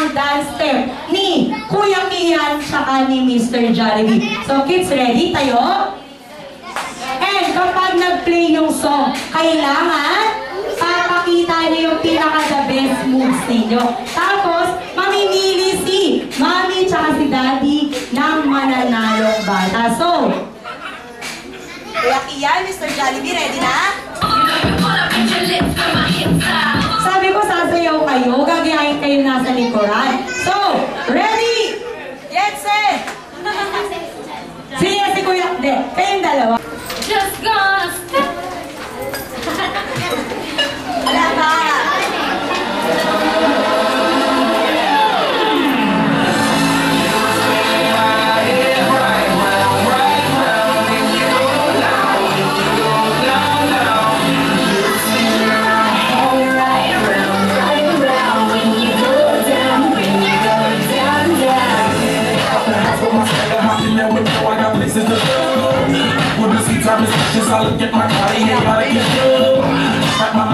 ang dance step ni Kuya Kian saka ni Mr. Jollibee. So kids, ready? Tayo? And kapag nag-play yung song, kailangan papakita niyo yung pinaka-the best moves ninyo. Tapos, mamimili si Mami tsaka si Daddy ng mananalong bata. So, Kuya Kian, Mr. Jollibee, ready na? Sabi ko, sasayaw kayo, gagayahin kayo nasa likuran. So, ready? Get set! Sige, si Kuya, hindi, kayong dalawa. Just gonna stop. Wala ba?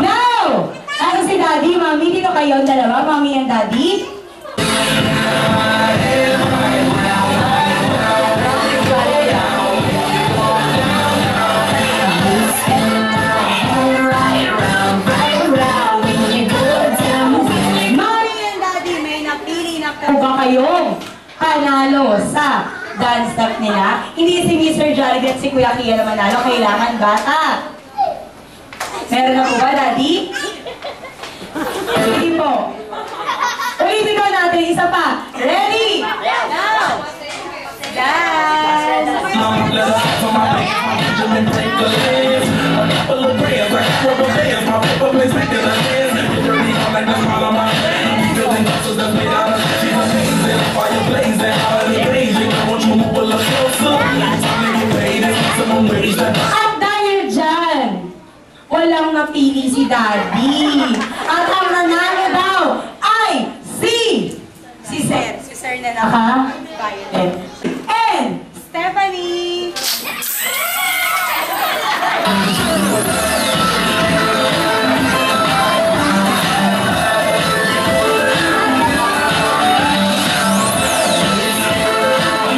No! Ano si Daddy, Mami? Dito kayo dalawa, Mami and Daddy? Mami and Daddy, may napili na kayong panalo sa dance step nila. Hindi si Mr. Jollibee at si Kuya Kian na manalo. Kailangan bata. Meron na po ba, Daddy? Sige po. Ulitin ko natin. Isa pa. Ready? Now! Dance! At dahil dyan, walang napili si Daddy. At ang nanalo daw ay si Sir. Si Sir na naka